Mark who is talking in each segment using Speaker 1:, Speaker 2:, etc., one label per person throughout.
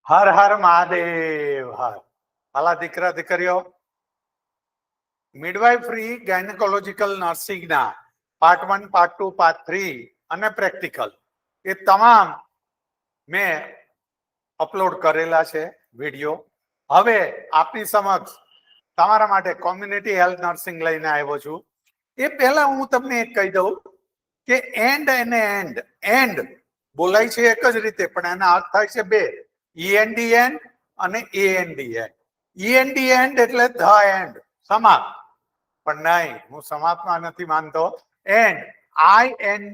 Speaker 1: હર હર મહાદેવ. હર હાલા દીકરા દીકરીઓ, મિડવાઇફરી ગાયનેકોલોજીકલ નર્સિંગના પાર્ટ 1, પાર્ટ 2, પાર્ટ 3 અને પ્રેક્ટિકલ એ તમામ મેં અપલોડ કરેલા છે વિડીયો. હવે આપની સમક્ષ તમારા માટે કોમ્યુનિટી હેલ્થ નર્સિંગ લઈને આવ્યો છું. એ પહેલા હું તમને એક કહી દઉં કે એન્ડ અને એન્ડ બોલાય છે એક જ રીતે, પણ એના અર્થ થાય છે બે, END અને AND. END એટલે ધ એન્ડ, સમાપ્ત. પણ નહીં, હું સમાપ્તમાં નથી માનતો. And, I and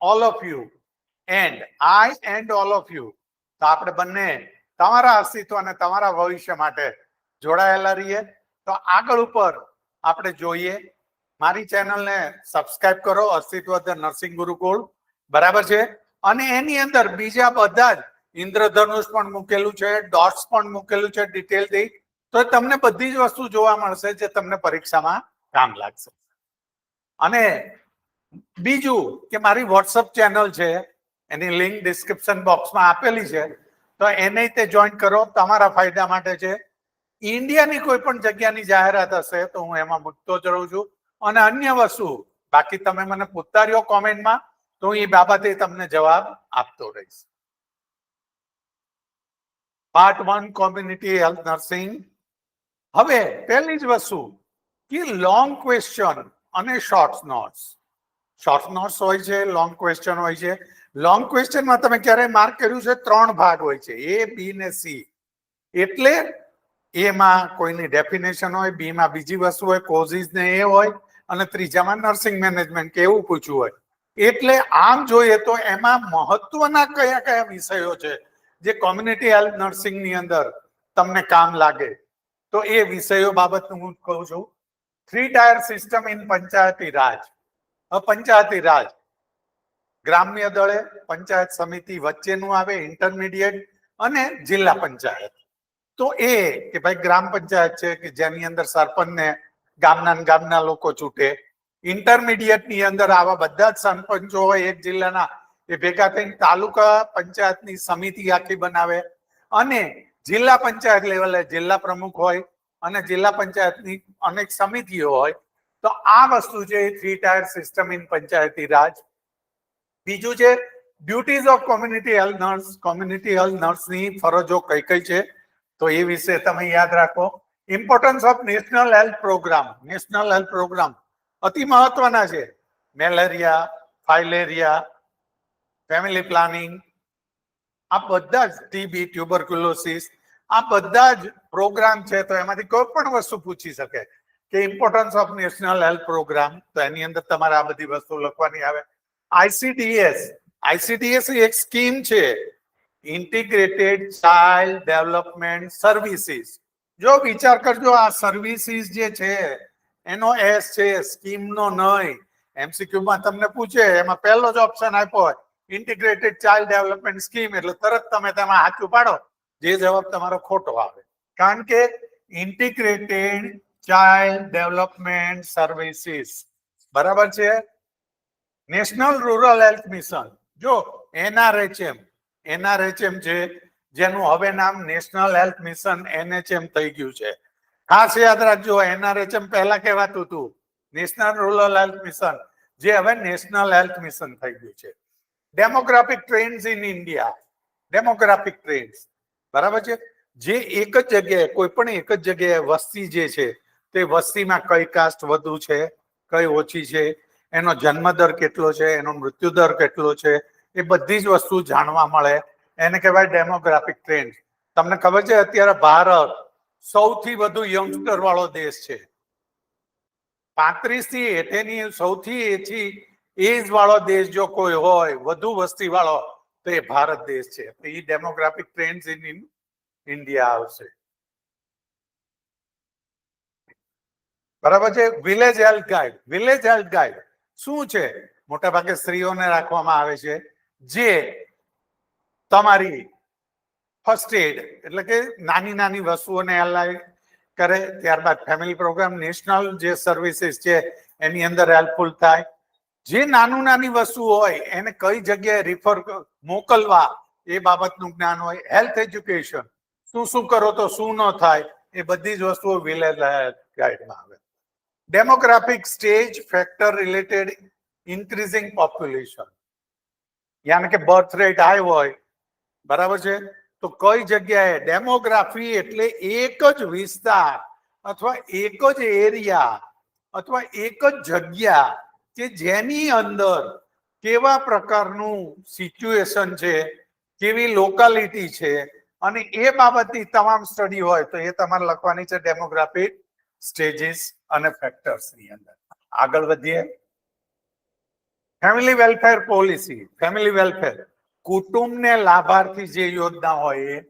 Speaker 1: all of you, and I and all of you. તો આપણે બંને તમારા અસ્તિત્વ અને તમારા ભવિષ્ય માટે જોડાયેલા રહીએ. તો આગળ ઉપર આપણે જોઈએ. મારી ચેનલને સબસ્ક્રાઇબ કરો, અસ્તિત્વ ધ નર્સિંગ ગુરુકુળ, બરાબર છે. અને એની અંદર બીજા બધા જ ઇન્દ્રધનુષ પણ મૂકેલું છે, ડોટ્સ પણ મૂકેલું છે ડિટેલથી. તો તમને બધી જ વસ્તુ જોવા મળશે જે તમને પરીક્ષામાં કામ લાગશે. અને બીજું કે મારી વોટ્સઅપ ચેનલ છે, એની લિંક ડિસ્ક્રિપ્શન બોક્સમાં આપેલી છે. તો એને તે જોઈન કરો, તમારા ફાયદા માટે છે. ઇન્ડિયાની કોઈ પણ જગ્યાની જાહેરાત હશે તો હું એમાં મૂકતો જ રહું છું. અને અન્ય વસ્તુ બાકી તમે મને પૂછતા રહ્યો કોમેન્ટમાં, તો હું એ બાબતે તમને જવાબ આપતો રહીશ. Part 1 community health nursing. હવે પહેલી જ વસ્તુ કે લોંગ ક્વેશ્ચન અને શોર્ટ નોટ્સ. શોર્ટ નોટ્સ હોય છે, લોંગ ક્વેશ્ચન હોય છે. લોંગ ક્વેશ્ચનમાં તમે ક્યારે માર્ક કર્યું છે? 3 ભાગ હોય છે, A, B ને C. એટલે એમાં કોઈની ડેફિનેશન હોય, બી માં બીજી વસ્તુ હોય, કોઝિસ ને એ હોય, અને ત્રીજામાં નર્સિંગ મેનેજમેન્ટ કે એવું પૂછ્યું હોય. એટલે આમ જોઈએ તો એમાં મહત્વના કયા કયા વિષયો છે જે કોમ્યુનિટી હેલ્થ નર્સિંગ ની અંદર તમને કામ લાગે, તો એ વિષયો બાબત હું કહું છું. 3 ટાયર સિસ્ટમ ઇન પંચાયતી રાજ. પંચાયતી રાજ ગ્રામ્ય દળે પંચાયત સમિતિ વચ્ચેનું આવે, ઇન્ટરમીડિયેટ અને જિલ્લા પંચાયત. તો એ કે ભાઈ ગ્રામ પંચાયત છે કે જેની અંદર સરપંચને ગામના લોકો ચૂંટે. ઇન્ટરમીડિયેટ ની અંદર આવા બધા જ સરપંચો હોય એક જિલ્લાના, એ ભેગા થઈને તાલુકા પંચાયતની સમિતિ આખી બનાવે. અને જિલ્લા પંચાયત લેવલે જિલ્લા પ્રમુખ હોય અને જિલ્લા પંચાયતની અનેક સમિતિઓ હોય. તો આ વસ્તુ છે 3 tier system in Panchayati Raj. બીજું છે duties of community health nurse. Community health નર્સની ફરજો કઈ કઈ છે તો એ વિશે તમે યાદ રાખો. Importance of national health programme. National health programme અતિ મહત્વના છે. મેલેરિયા, ફાઇલેરિયા, ફેમિલી પ્લાનિંગ, આ બધા જ ટીબી, ટ્યુબરક્યુલોસિસ, આ બધા જ પ્રોગ્રામ છે. તો એમાંથી કોઈ પણ વસ્તુ પૂછી શકે કે importance of national health programme, તો એની અંદર તમારે આ બધી વસ્તુ લખવાની આવે. આઈસીડીએસ એક સ્કીમ છે, ઇન્ટિગ્રેટેડ ચાઇલ્ડ ડેવલપમેન્ટ સર્વિસીસ. જો વિચાર કરજો, આ સર્વિસીસ જે છે એનો એસ છે, સ્કીમનો નહીં. MCQ માં તમને પૂછે, એમાં પહેલો જ ઓપ્શન આપ્યો હોય ઇન્ટિગ્રેટેડ ચાઇલ્ડ ડેવલપમેન્ટ સ્કીમ, એટલે તરત તમે તેમાં સાચું પાડો, જે જવાબ તમારો ખોટો આવે. કારણ કે ઇન્ટિગ્રેટેડ ચાઇલ્ડ ડેવલપમેન્ટ સર્વિસીસ, બરાબર છે. નેશનલ રૂરલ હેલ્થ મિશન, જો NRHM છે, જેનું હવે નામ નેશનલ હેલ્થ મિશન NHM થઈ ગયું છે. ખાસ યાદ રાખજો, NRHM પહેલા કહેવાતું હતું નેશનલ રૂરલ હેલ્થ મિશન, જે હવે નેશનલ હેલ્થ મિશન થઈ ગયું છે. Demographic trends in India. Demographic trends, બરાબર છે. જે એક જ જગ્યાએ, કોઈ પણ એક જ જગ્યાએ વસ્તી જે છે, તે વસ્તીમાં કઈ કાસ્ટ વધુ છે, કઈ ઓછી છે, એનો જન્મ દર કેટલો છે, એનો મૃત્યુ દર કેટલો છે, એ બધી જ વસ્તુ જાણવા મળે. એને કહેવાય ડેમોગ્રાફિક ટ્રેન્ડ. તમને ખબર છે અત્યારે ભારત સૌથી વધુ યંગસ્ટર વાળો દેશ છે. 35 થી 60 ની સૌથી ઓછી એજ વાળો દેશ જો કોઈ હોય, વધુ વસ્તી વાળો, તો એ ભારત દેશ છે. તો એ ડેમોગ્રાફિક ટ્રેન્ડ્સ ઇન ઇન્ડિયા આવશે, બરાબર છે. Village health guide. Village health guide શું છે? મોટા ભાગે સ્ત્રીઓને રાખવામાં આવે છે, જે તમારી ફર્સ્ટ એડ એટલે કે નાની નાની વસ્તુઓને એલાય કરે. ત્યારબાદ ફેમિલી પ્રોગ્રામ, નેશનલ જે સર્વિસીસ છે એની અંદર હેલ્પફુલ થાય. જે નાની વસ્તુ હોય એને કઈ જગ્યાએ રિફર મોકલવા એ બાબતનું જ્ઞાન હોય. હેલ્થ એજ્યુકેશન, શું કરો તો શું ન થાય એ બધી જ વસ્તુઓ વિલેજ ગાઈડમાં આવે. Demographic stage factor related increasing population, યાની કે બર્થ રેટ હાઈ હોય, બરાબર છે, તો કઈ જગ્યાએ ડેમોગ્રાફી એટલે એક જ વિસ્તાર અથવા એક જ એરિયા અથવા એક જ જગ્યા કે જેની અંદર કેવા પ્રકારનું સિચ્યુએશન છે, કેવી લોકાલિટી છે, અને એ બાબતની તમામ સ્ટડી હોય તો એ તમારે લખવાની છે ડેમોગ્રાફિક સ્ટેજીસ અને ફેક્ટર્સ ની અંદર. આગળ વધીએ. Family welfare policy. Family welfare કુટુંબને લાભાર્થી જે યોજના હોય એ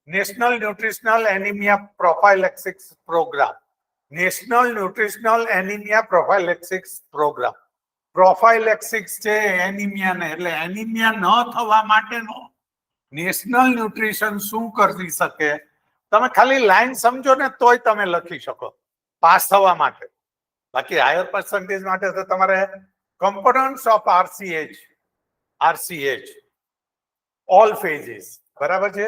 Speaker 1: national nutritional anaemia prophylaxis programme. National nutritional anaemia prophylaxis programme. Prophylaxis છે એનિમિયાને, એટલે એનિમિયા ન થવા માટેનો નેશનલ ન્યુટ્રિશન શું કરી શકે, તમે ખાલી લાઈન સમજો ને તોય તમે લખી શકો પાસ થવા માટે. બાકી હાયર પર્સન્ટેજ માટે તો તમારે કમ્પોનન્ટ્સ ઓફ આરસીએચ ઓલ ફેઝિસ, બરાબર છે.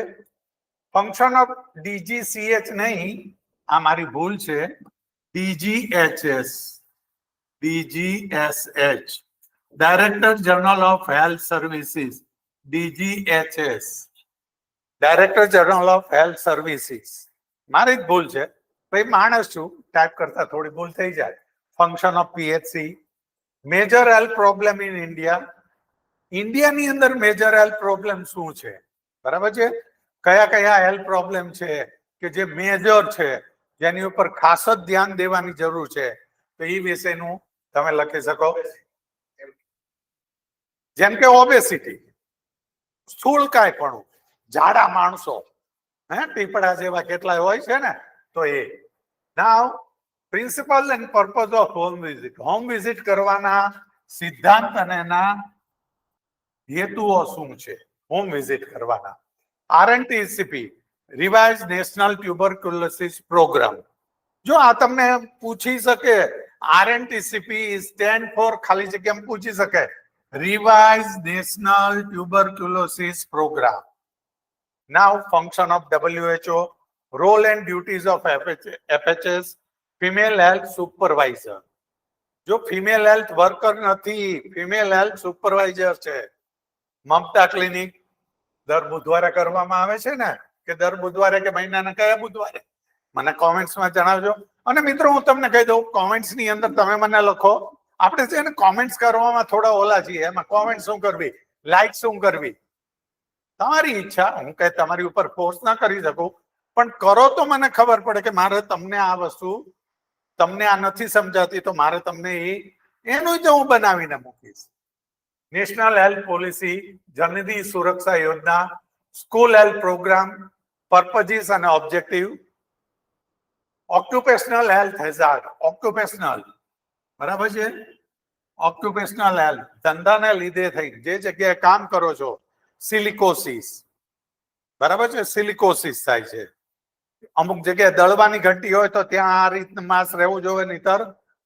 Speaker 1: ફંક્શન ઓફ ડીજીસીએચ નહીં, આ મારી ભૂલ છે, DGHS, DGSH, director general of health services, DGHS, director general of health services. મારી જ ભૂલ છે ભાઈ, માણસ છું, ટાઈપ કરતા થોડી ભૂલ થઈ જાય. Function of PHC. Major health problem in India. ઇન્ડિયાની અંદર મેજર હેલ્થ પ્રોબ્લેમ શું છે, બરાબર છે, કયા કયા હેલ્થ પ્રોબ્લેમ છે કે જે મેજર છે, જેની ઉપર ખાસ જ ધ્યાન દેવાની જરૂર છે, તો એ વિશેનું તમે લખી શકો. જેમ કે ઓબેસિટી, સ્થૂળકાયપણું, જાડા માણસો, ટીપડા જેવા કેટલાય હોય છે ને, તો એ. Now principle and purpose of home visit. Home visit કરવાના સિદ્ધાંત અને એના હેતુઓ શું છે હોમ વિઝિટ કરવાના. આરએનટીસીપી, રિવાઇઝ નેશનલ ટ્યુબરક્યુલોસિસ પ્રોગ્રામ. જો આ તમને પૂછી શકે, આરએનટીસીપી સ્ટેન્ડ ફોર ખાલી જગ્યામાં પૂછી શકે, revise national tuberculosis programme. Now function of WHO, role and duties of FHS, female health supervisor. જો ફિમેલ હેલ્થ વર્કર નથી, ફિમેલ હેલ્થ સુપરવાઇઝર છે. મમતા ક્લિનિક દર બુધવારે કરવામાં આવે છે ને, કે દર બુધવારે કે મહિનાના કયા બુધવારે, મને કોમેન્ટ્સમાં જણાવજો. અને મિત્રો હું તમને કહી દઉં, કોમેન્ટ્સ ની અંદર તમે મને લખો. આપણે છે ને કોમેન્ટ્સ કરવામાં થોડા ઓલા છીએ, એમાં કોમેન્ટ શું કરવી, લાઈક શું કરવી, તમારી ઈચ્છા. હું કઈ તમારી ઉપર ફોર્સ ના કરી શકું, પણ કરો તો મને ખબર પડે કે મારે તમને આ વસ્તુ, તમને આ નથી સમજાતી તો મારે તમને એનું જ હું બનાવીને મૂકીશ. નેશનલ હેલ્થ પોલિસી, જનની સુરક્ષા યોજના, સ્કૂલ હેલ્થ પ્રોગ્રામ, પર્પઝીસ અને objective. Occupational health hazard, occupational, બરાબર છે, ઓક્યુપેશનલ હેલ્થ, ધંધાને લીધે થઈ જે જગ્યાએ કામ કરો છો, સિલિકોસિસ, બરાબર છે, સિલિકોસિસ થાય છે. અમુક જગ્યાએ દળવાની ઘંટી હોય તો ત્યાં આ રીતનું માંસ રહેવું જોઈએ, નહીતર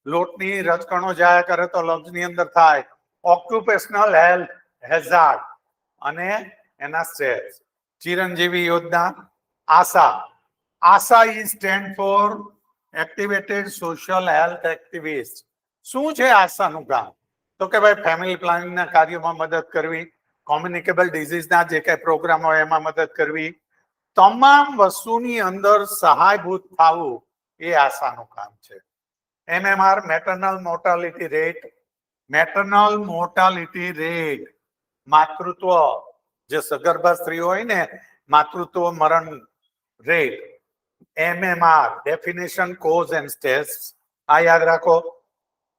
Speaker 1: લોટની રજકણો જાયા કરે તો લગ્સની અંદર થાય. ઓક્યુપેશનલ હેલ્થ હેઝાર્ડ અને એના સ્ટેપ્સ. ચિરંજીવી યોજના, ASHA. ASHA is stand for activated social health activist. શું છે આશાનું કામ, તો કે ભાઈ ફેમિલી પ્લાનિંગના કાર્યોમાં મદદ કરવી, કોમ્યુનિકેબલ ડિઝીઝના જે કઈ પ્રોગ્રામ હોય એમાં મદદ કરવી, તમામ વસ્તુની અંદર સહાયભૂત થવું, એ આશાનું કામ છે. MMR, maternal mortality rate. Maternal mortality rate, માતૃત્વ, જે સગર્ભા સ્ત્રી હોય ને, માતૃત્વ મરણ rate. MMR, definition, cause and stats. આ યાદ રાખો.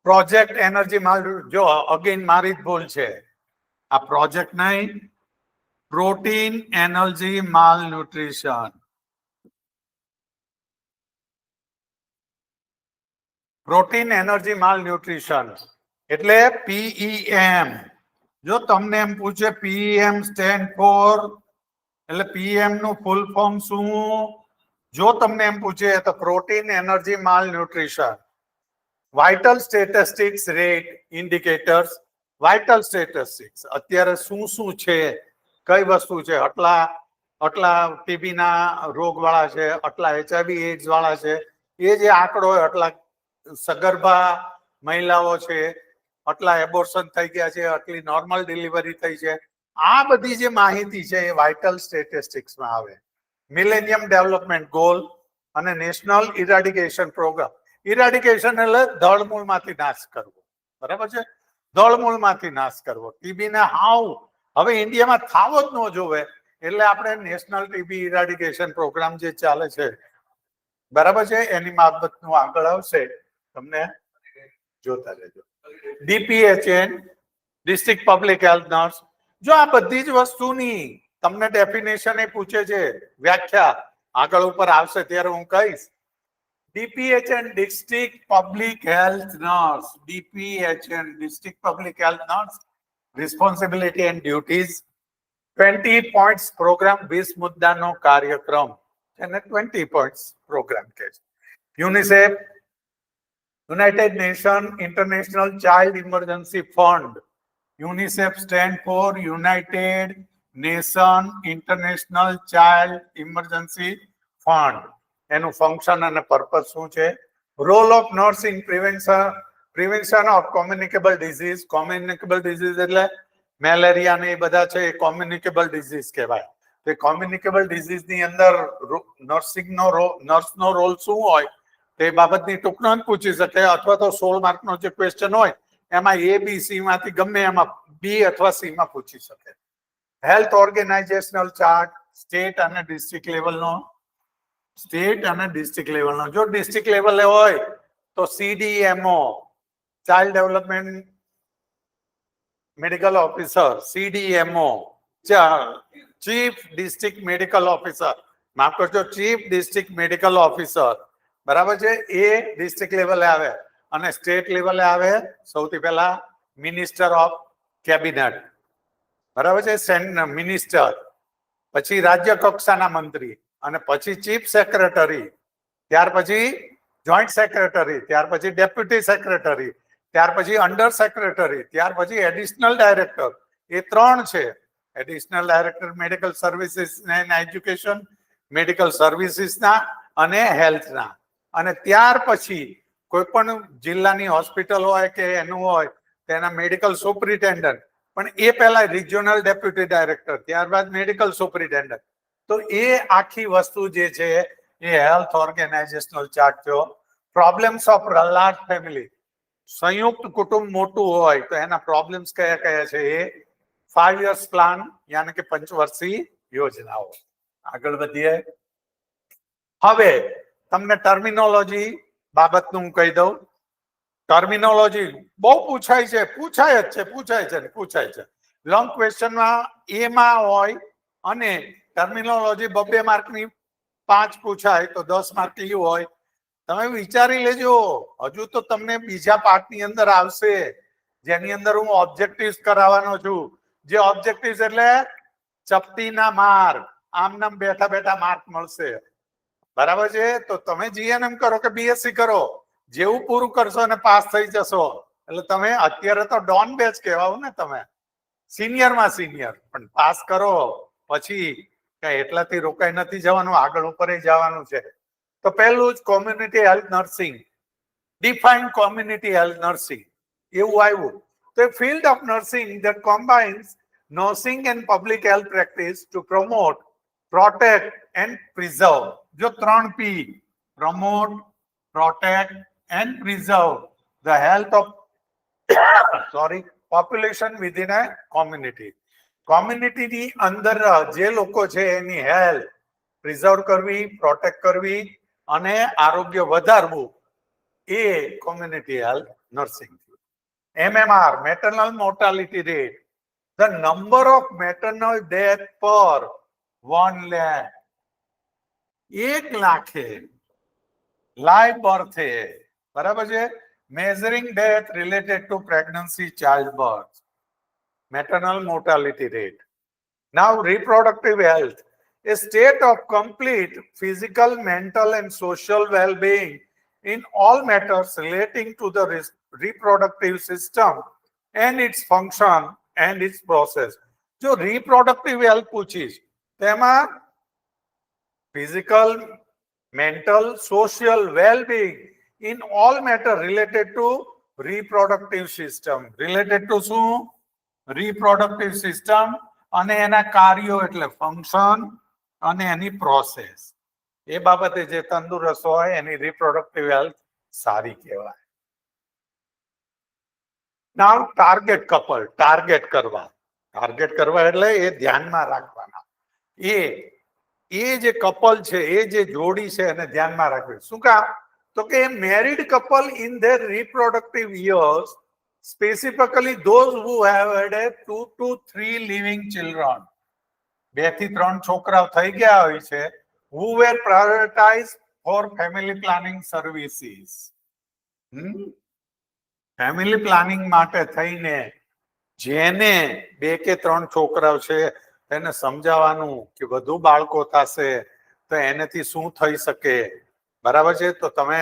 Speaker 1: પ્રોજેક્ટ એનર્જી માલ, જો અગેન મારી જ ભૂલ છે, આ પ્રોજેક્ટ નહીં, પ્રોટીન એનર્જી માલ ન્યુટ્રિશન. પ્રોટીન એનર્જી માલ ન્યુટ્રિશન એટલે PEM. જો તમને એમ પૂછે PEM સ્ટેન્ડ ફોર, એટલે PEM નું ફૂલ ફોર્મ શું, જો તમને એમ પૂછે તો પ્રોટીન એનર્જી માલ nutrition. Vital statistics rate indicators. Vital statistics અત્યારે શું શું છે, કઈ વસ્તુ છે, આટલા આટલા ટીબી ના રોગ વાળા છે, આટલા HIV AIDS વાળા છે, એ જે આંકડો હોય, આટલા સગર્ભા મહિલાઓ છે, આટલા એબોર્શન થઈ ગયા છે, આટલી નોર્મલ ડિલિવરી થઈ છે, આ બધી જે માહિતી છે એ વાઇટલ સ્ટેટિસ્ટિક્સમાં આવે. મિલેનિયમ ડેવલપમેન્ટ ગોલ અને નેશનલ ઇરાડિકેશન પ્રોગ્રામ. ઇરાડિકેશન એટલે ધળમૂળમાંથી નાશ કરવો, બરાબર છે? ધળમૂળમાંથી નાશ કરવો. ટીબી ને હવે ઇન્ડિયામાં થાવો જ ન જોવે, એટલે આપણે નેશનલ ટીબી ઇરાડિકેશન પ્રોગ્રામ જે ચાલે છે, બરાબર છે, એની બાબતનું આગળ આવશે, તમને જોતા રહેજો. DPHN district public health nurse. જો આ બધી જ વસ્તુની તમને ડેફિનેશન એ પૂછે છે, વ્યાખ્યા આગળ ઉપર આવશે ત્યારે હું કહીશ. DPHN district public health nurse. DPHN district public health nurse, responsibility and duties. 20 points programme, 20 મુદ્દાનો કાર્યક્રમ, એને 20 પોઈન્ટ્સ પ્રોગ્રામ કહે છે. UNICEF, United Nation International Child Emergency Fund. UNICEF stand for United Nation International Child Emergency Fund. એનું function અને purpose શું છે? Role of nurse in prevention of communicable disease. Communicable disease એટલે મેલેરિયા ને એ બધા છે, એ કોમ્યુનિકેબલ ડિઝીઝ કહેવાય. તો કોમ્યુનિકેબલ ડિઝીઝ ની અંદર નર્સનો રોલ શું હોય તે બાબતની ટૂંક નોંધ પૂછી શકે, અથવા તો 16 માર્કનો જે ક્વેશ્ચન હોય એમાં A, B, C માંથી ગમે એમાં B અથવા C માં પૂછી શકે. હેલ્થ ઓર્ગેનાઇઝેશનલ ચાર્ટ, સ્ટેટ અને ડિસ્ટ્રિક્ટ લેવલનો. જો ડિસ્ટ્રિક્ટ લેવલે હોય તો CDMO, child development medical officer, CDMO, chief district medical officer, માફ કરજો, ચીફ ડિસ્ટ્રિક્ટ મેડિકલ ઓફિસર, બરાબર છે, એ ડિસ્ટ્રિક્ટ લેવલે આવે. અને સ્ટેટ લેવલે આવે સૌથી પહેલા મિનિસ્ટર ઓફ કેબિનેટ, બરાબર છે, મિનિસ્ટર, પછી રાજ્ય કક્ષાના મંત્રી, અને પછી ચીફ સેક્રેટરી, ત્યાર પછી જોઈન્ટ સેક્રેટરી, ત્યાર પછી ડેપ્યુટી સેક્રેટરી, ત્યાર પછી અંડર સેક્રેટરી, ત્યાર પછી એડિશનલ ડાયરેક્ટર. એ 3 છે. Additional director medical services and education, medical સર્વિસીસના અને હેલ્થના. અને ત્યાર પછી કોઈ પણ જિલ્લાની હોસ્પિટલ હોય કે એનું હોય તેના મેડિકલ સુપરિન્ટેન્ડન્ટ, પણ એ પહેલા રિજિયોનલ ડેપ્યુટી ડાયરેક્ટર, ત્યારબાદ મેડિકલ સુપરિન્ટેન્ડન્ટ. તો એ આખી વસ્તુ જે છે એ હેલ્થ ઓર્ગેનાઇઝેશનલ ચાર્ટ થયો. પ્રોબ્લેમ્સ ઓફ લાર્જ ફેમિલી, સંયુક્ત કુટુંબ મોટું હોય તો એના પ્રોબ્લેમ્સ કયા કયા છે, એ 5 years પ્લાન, યાની કે પંચવર્ષીય યોજનાઓ. આગળ વધીએ. હવે તમને ટર્મિનોલોજી બાબતનું હું કહી દઉં. ટર્મિનોલોજી બહુ પૂછાય છે. લોંગ ક્વેશ્ચનમાં એમાં હોય, અને ટર્મિનોલોજી 2 માર્કની 5 પૂછાય તો 10 માર્ક એવું હોય. તમે વિચારી લેજો, હજુ તો તમને બીજા પાર્ટની અંદર આવશે, જેની અંદર હું ઓબ્જેક્ટિવ્સ કરાવવાનો છું. જે ઓબ્જેક્ટિવ્સ એટલે ચપટીના માર્ક, આમ નામ બેઠા બેઠા માર્ક મળશે, બરાબર છે? તો તમે GNM કરો કે BSc કરો, જેવું પૂરું કરશો અને પાસ થઈ જશો એટલે તમે અત્યારે તો ડોન બેચ કહેવાઓ ને, તમે સિનિયરમાં સિનિયર, પણ પાસ કરો પછી કઈ એટલાથી રોકાઈ નથી જવાનું, આગળ ઉપર જવાનું છે. તો પહેલું જ community health nursing. Define community health nursing એવું આવ્યું. તો field of nursing that combines nursing and public health practice to promote, protect and preserve. જો 3 P, promote, protect and preserve the health of population within a community. Community ની અંદર જે લોકો છે એની હેલ્થ પ્રિઝર્વ કરવી, પ્રોટેક્ટ કરવી અને આરોગ્ય વધારવું, એ community health nursing. MMR, maternal mortality rate, the number of maternal death per 1 lakh. 1 લાખે live birth, બરાબર છે? measuring death related to pregnancy, childbirth, maternal mortality rate. Now reproductive health, a state of complete physical, mental and social well-being in all matters relating to the reproductive system and its function and its process. જો reproductive health પૂછીશ તો એમાં physical, mental, social well-being in all matter related to reproductive system. Related to શું? Reproductive system અને એના કાર્યો એટલે function અને એની પ્રોસેસ. એ બાબતે જે તંદુરસ્ત હોય એની રિપ્રોડક્ટિવ હેલ્થ સારી કહેવાય. નાઉ ટાર્ગેટ કપલ, ટાર્ગેટ કરવા એટલે એ ધ્યાનમાં રાખવાના. એ જે કપલ છે, એ જે જોડી છે એને ધ્યાનમાં રાખવી. શું કામ? તો કે married couple in their reproductive years, specifically those who have had a 2 to 3 living children, 2 થી 3 છોકરાઓ થઈ ગયા હોય છે, who were prioritized for family planning services. Family planning માટે થઈને જેને 2 કે 3 છોકરાઓ છે એને સમજાવવાનું કે વધુ બાળકો થશે તો એનાથી શું થઈ શકે, બરાબર છે? તો તમે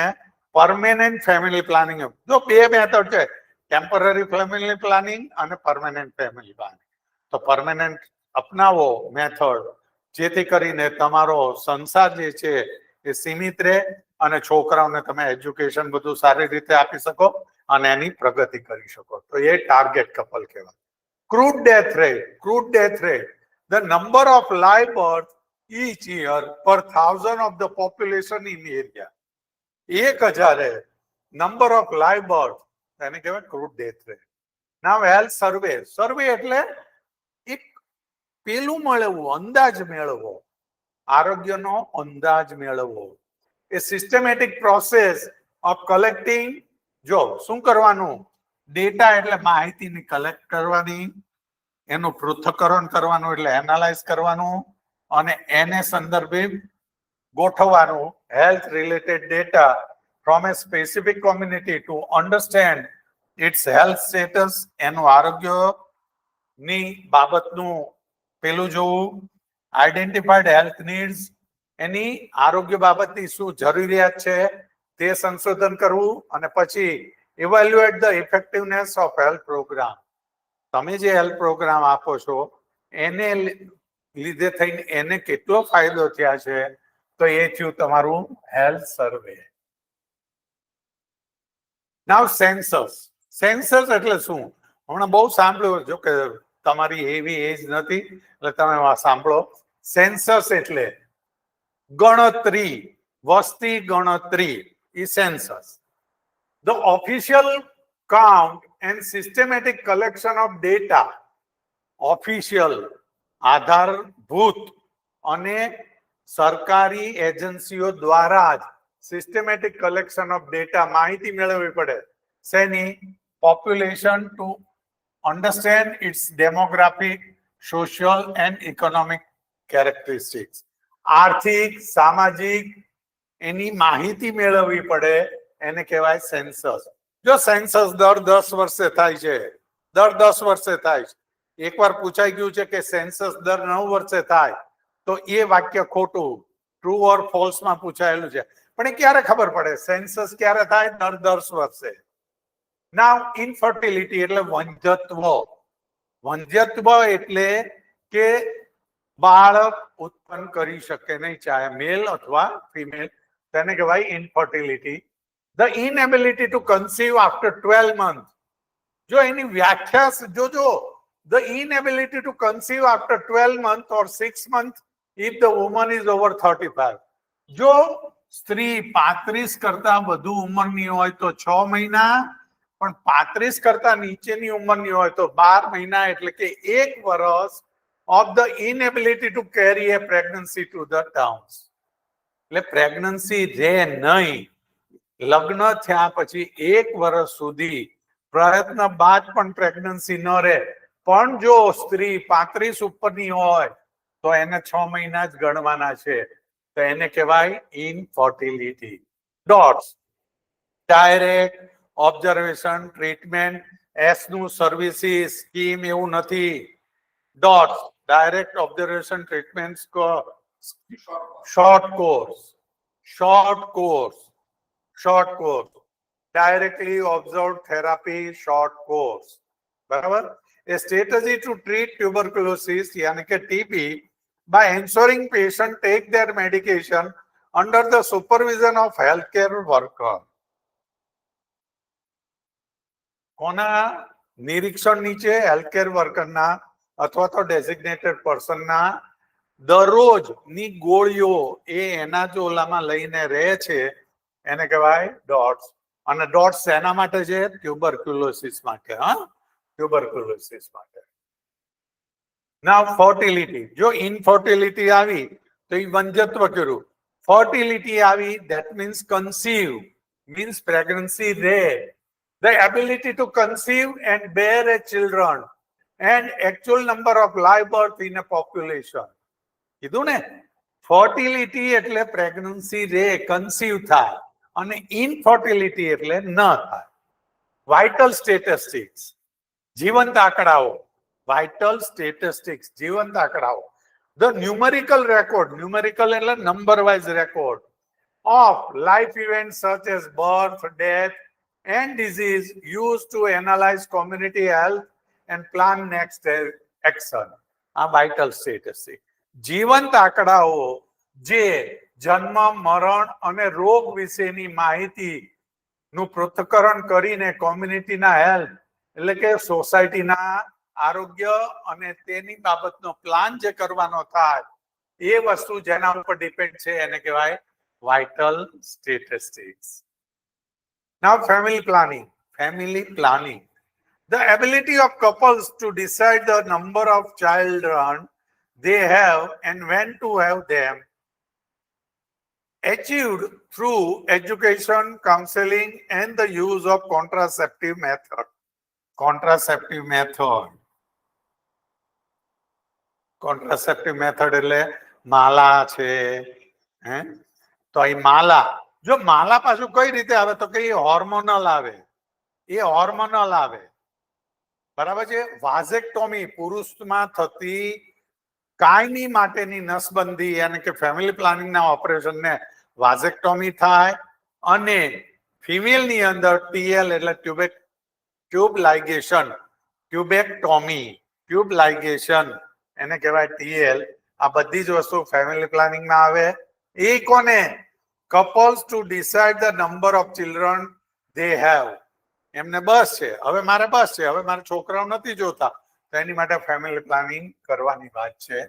Speaker 1: પરમેનન્ટ ફેમિલી પ્લાનિંગ, જો 2 મેથડ છે, ટેમ્પરરી ફેમિલી પ્લાનિંગ અને પરમેનન્ટ ફેમિલી પ્લાનિંગ. તો પરમેનન્ટ અપનાવો મેથડ, જેથી કરીને તમારો સંસાર જે છે એ સીમિત રહે અને છોકરાઓને તમે એજ્યુકેશન બધું સારી રીતે આપી શકો અને એની પ્રગતિ કરી શકો. તો એ ટાર્ગેટ કપલ કહેવાય. Crude death rate, the number of live births each year per 1,000 of the population in area. 1000 number of live births એને કહેવાય ક્રૂડ ડેથ રેટ. નાવ હેલ્થ સર્વે એટલે એક પેલું મેળવવું, અંદાજ મેળવવો, આરોગ્યનો અંદાજ મેળવવો. એ સિસ્ટમેટિક પ્રોસેસ ઓફ કલેક્ટિંગ. જો શું કરવાનું? ડેટા એટલે માહિતીની કલેક્ટ કરવાની, એનું પૃથ્થકરણ કરવાનું એટલે એનાલાઇઝ કરવાનું અને એને સંદર્ભે ગોઠવવાનું. Health related data from a specific community to understand its health status, એનું આરોગ્યની બાબતનું પેલું જોવું. આઈડેન્ટિફાઈડ હેલ્થ નીડ્સ, એની આરોગ્ય બાબતની શું જરૂરિયાત છે તે સંશોધન કરવું. અને પછી evaluate the effectiveness of health programme. તમે જે હેલ્થ પ્રોગ્રામ આપો છો એને લીધે થઈને એને કેટલો ફાયદો થયા છે, તો એ થયું તમારું હેલ્થ સર્વે. નાવ સેન્સસ એટલે શું? હમણાં બહુ સાંભળ્યું, જો કે તમારી એવી એજ નથી એટલે તમે સાંભળો. સેન્સસ એટલે ગણતરી, વસ્તી ગણતરી, એ census. The official count and systematic collection of data, official આધારભૂત અને સરકારી એજન્સીઓ દ્વારા જ સિસ્ટમેટિક કલેક્શન ઓફ ડેટા, માહિતી મેળવવી પડે. શેની? Population, to understand its demographic, social and economic characteristics. આર્થિક, સામાજિક એની માહિતી મેળવવી પડે, એને કહેવાય સેન્સસ. જો સેન્સસ દર 10 વર્ષે થાય છે, એકવાર પૂછાઈ ગયું છે કે સેન્સસ દર 9 વર્ષે થાય, તો એ વાક્ય ખોટું. ટ્રુ ઓર ફોલ્સ માં પૂછાયેલું છે. પણ એ ક્યારે ખબર પડે સેન્સસ ક્યારે થાય? દર 10 વર્ષે. નાવ ઇનફર્ટિલિટી એટલે વંધ્યત્વ એટલે કે બાળક ઉત્પન્ન કરી શકે નહીં, ચાહે મેલ અથવા ફિમેલ, તેને કહેવાય infertility. The inability to conceive after 12 months. જો એની વ્યાખ્યા જોજો, the inability to conceive after 12 months or 6 months if the woman is over 35. જો સ્ત્રી 35 કરતા વધુ ઉંમરની હોય તો 6 મહિના, પણ 35 કરતા નીચેની ઉંમરની હોય તો 12 મહિના, એટલે કે 1 વર્ષ of the inability to carry a pregnancy to the terms. એટલે પ્રેગ્નન્સી રહે નહીં, લગ્ન થયા પછી 1 વર્ષ સુધી પ્રયત્ન બાદ પણ પ્રેગ્નન્સી ન રહે, પણ જો સ્ત્રી 35 ઉપરની હોય તો એને 6 મહિના જ ગણવાના છે, તો એને કહેવાય infertility. Dots, direct observation treatment, S નું સર્વિસીસ સ્કીમ એવું નથી. Dots, direct observation treatment short course, directly observed therapy short course. બરાબર? A strategy to treat tuberculosis यानी कि TB by ensuring patients take their medication under the supervision of healthcare worker. કોના નિરીક્ષણ નીચે healthcare વર્કરના અથવા તો ડેઝિગ્નેટેડ પર્સનના દરરોજની ગોળીઓ એ એના ચોલામાં લઈને રહે છે એને કહેવાય ડોટ્સ. અને ડોટ્સ એના માટે છે? ટ્યુબરક્યુલોસિસ માટે. હા, ટ્યુબરક્યુલોસિસ માટે. નાઉ ફર્ટિલિટી. જો ઇનફર્ટિલિટી આવી તો એ વંધ્યત્વ કર્યું. ફર્ટિલિટી આવી that means conceive, means pregnancy rate, the ability to conceive and bear a children and actual number of live birth in a population. કીધું ને, ફર્ટિલિટી એટલે પ્રેગ્નન્સી રે, કન્સીવ થાય, અને ઇનફર્ટિલિટી એટલે ન થાય. વાઇટલ સ્ટેટિસ્ટિક્સ, જીવંત આંકડાઓ. વાઇટલ સ્ટેટિસ્ટિક્સ, જીવંત આંકડાઓ. The numerical record, numerical એટલે number wise record of life events such as birth, death and disease used to analyze community health and plan next action. આ vital statistics. જીવંત આંકડાઓ જે જન્મ, મરણ અને રોગ વિશેની માહિતીનું પૃથ્થકરણ કરીને કોમ્યુનિટીના હેલ્થ એટલે કે સોસાયટીના આરોગ્ય અને તેની બાબતનો પ્લાન જે કરવાનો થાય એ વસ્તુ જેના ઉપર ડિપેન્ડ છે એને કહેવાય vital statistics. Now family planning. Family planning. The ability of couples to decide the number of children they have and when to have them, achieved through education, counseling and the use of contraceptive method. Contraceptive method. Contraceptive method એટલે માલા છે. તો એ માલા, જો માલા પાછું કઈ રીતે આવે તો કે હોર્મોનલ આવે. એ હોર્મોનલ આવે, બરાબર છે. વાઝેક્ટોમી, પુરુષમાં થતી કાયમી માટેની નસબંધી એટલે કે ફેમિલી પ્લાનિંગના ઓપરેશનને વાઝેક્ટોમી થાય. અને ફિમેલની અંદર ટીએલ એટલે ટ્યુબ લાઇગેશન, ટ્યુબેક્ટોમી, ટ્યુબ લાઇગેશન એને કહેવાય ટીએલ. આ બધી જ વસ્તુ ફેમિલી પ્લાનિંગમાં આવે. એ કોને? Couples two decide the number of children they have. એમને બસ છે, હવે મારે બસ છે, હવે મારે છોકરાઓ નથી જોતા, તો એની માટે ફેમિલી પ્લાનિંગ કરવાની વાત છે.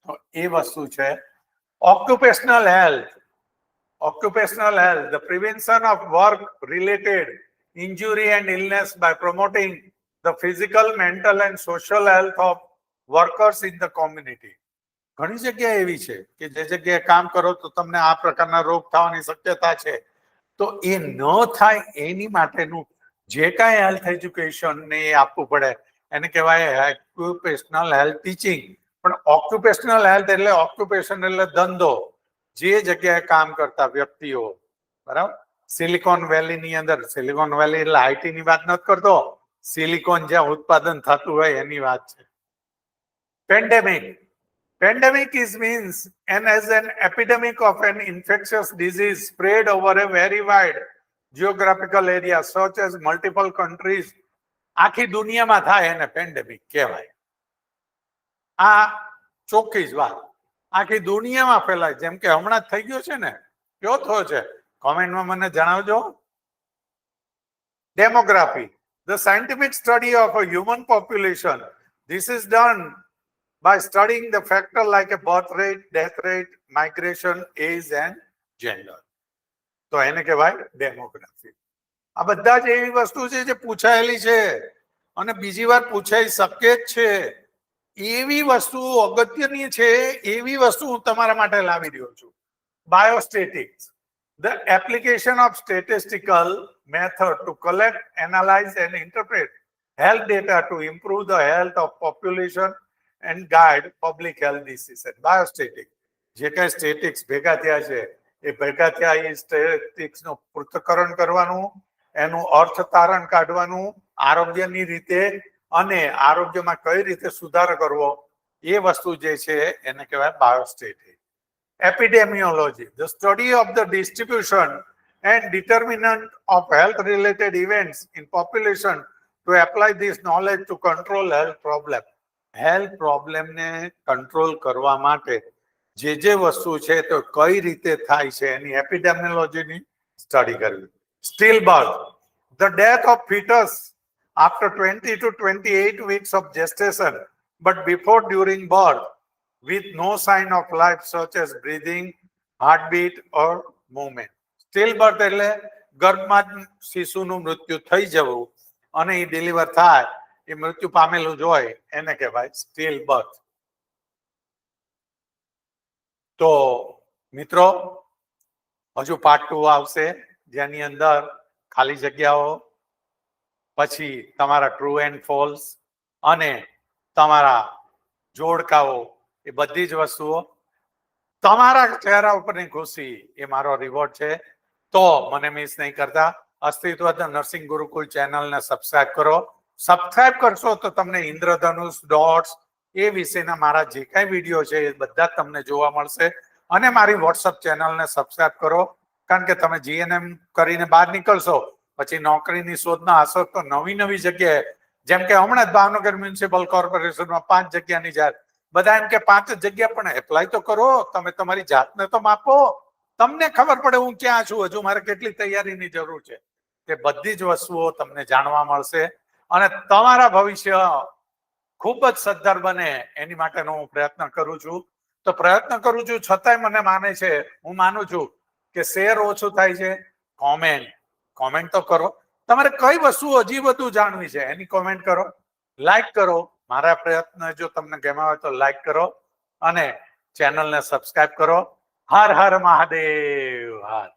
Speaker 1: તો એ વસ્તુ છે. Occupational health. Occupational health, the prevention of work-related injury and illness by promoting the physical, mental and social health of workers in the community. ઘણી જગ્યા એવી છે કે જે જગ્યાએ કામ કરો તો તમને આ પ્રકારના રોગ થવાની શક્યતા છે, તો એ ન થાય એની માટેનું જે કાંઈ હેલ્થ એજ્યુકેશન ને એ આપવું પડે એને કહેવાય ઓક્યુપેશનલ હેલ્થ ટીચિંગ. પણ ઓક્યુપેશનલ હેલ્થ એટલે ઓક્યુપેશન એટલે ધંધો, જે જગ્યાએ કામ કરતા વ્યક્તિઓ, બરાબર. સિલિકોન વેલીની અંદર, સિલિકોન વેલી એટલે આઈટી ની વાત નથી કરતો, સિલિકોન જ્યાં ઉત્પાદન થતું હોય એની વાત છે. Pandemic. Pandemic is means and as an epidemic of an infectious disease spread over a very wide geographical area such as multiple countries. આખી દુનિયામાં થાય એને પેન્ડેમિક કહેવાય. આ ચોખ્ખી જ વાત. આખી દુનિયામાં ફેલાય, જેમ કે હમણાં જ થઈ ગયો છે ને. કયો થયો છે કોમેન્ટમાં મને જણાવજો. Demography. The scientific study of a human population. This is done by studying the factor like a birth rate, death rate, migration, age and gender. તો એને કહેવાય ડેમોગ્રાફી. આ બધા જ એવી વસ્તુ છે જે પૂછાયેલી છે અને બીજી વાર પૂછાઈ શકે જ છે. એવી વસ્તુ અગત્યની છે, એવી વસ્તુ હું તમારા માટે લાવી રહ્યો છું. બાયોસ્ટેટિક્સ. The application of statistical method to collect, analyze and interpret health data to improve the health of population and guide public health decision. Biostatics. જે કાંઈ સ્ટેટિક્સ ભેગા થયા છે એ ભેગા થયા એ સ્ટેટિક્સનું પૃથ્થકરણ કરવાનું, એનું અર્થ તારણ કાઢવાનું, આરોગ્યની રીતે અને આરોગ્યમાં કઈ રીતે સુધાર કરવો એ વસ્તુ જે છે એને કહેવાય બાયોસ્ટેટિક્સ. Epidemiology, the study of the distribution and determinant of health related events in population to apply this knowledge to control health problems. Health પ્રોબ્લેમને કંટ્રોલ કરવા માટે જે વસ્તુ છે તો કઈ રીતે થાય છે એની એપિડેમિયોલોજીની સ્ટડી કરવી. Stillbirth, the death of foetus after 20 to 28 weeks of gestation, but before during birth, with no sign of life such as breathing, heartbeat or movement. Stillbirth એટલે ગર્ભમાં શિશુનું મૃત્યુ થઈ જવું અને એ ડિલિવર થાય એ મૃત્યુ પામેલું જ હોય એને કહેવાય સ્ટીલ બર્થ. તો મિત્રો હજુ પાર્ટ 2 આવશે જેની અંદર ખાલી જગ્યાઓ, પછી તમારા ટ્રુ એન્ડ ફોલ્સ અને તમારા જોડકાઓ, એ બધી જ વસ્તુઓ. તમારા ચહેરા ઉપરની ખુશી એ મારો રિવોર્ડ છે. તો મને મિસ નહીં કરતા અસ્તિત્વ નર્સિંગ ગુરુકુળ ચેનલને સબસ્ક્રાઇબ કરો. સબસ્ક્રાઇબ કરશો તો તમને ઇન્દ્રધનુષ, ડોટ્સ એ વિશેના મારા જે કાંઈ વિડીયો છે એ બધા તમને જોવા મળશે. અને મારી વોટ્સઅપ ચેનલને સબસ્ક્રાઇબ કરો, કારણ કે તમે જીએનએમ કરીને બહાર નીકળશો પછી નોકરીની શોધમાં હશો તો નવી નવી જગ્યાએ, જેમ કે હમણાં જ ભાવનગર મ્યુનિસિપલ કોર્પોરેશનમાં 5 જગ્યાની જાહેર, બધા એમ કે 5 જગ્યા, પણ એપ્લાય તો કરો, તમે તમારી જાતને તો માપો, તમને ખબર પડે હું ક્યાં છું, હજુ મારે કેટલી તૈયારીની જરૂર છે. તે બધી જ વસ્તુઓ તમને જાણવા મળશે અને તમારા ભવિષ્ય ખૂબ જ સદ્ધર બને એની માટેનો હું પ્રયત્ન કરું છું. તો પ્રયત્ન કરું છું છતાંય મને માને છે, હું માનું છું કે શેર ઓછું થાય છે. કોમેન્ટ તો કરો. તમારે કઈ વસ્તુ હજી વધુ જાણવી છે એની કોમેન્ટ કરો, લાઈક કરો. મારા પ્રયત્ન જો તમને ગમ્યા હોય તો લાઈક કરો અને ચેનલને સબસ્ક્રાઇબ કરો. હર હર મહાદેવ. હર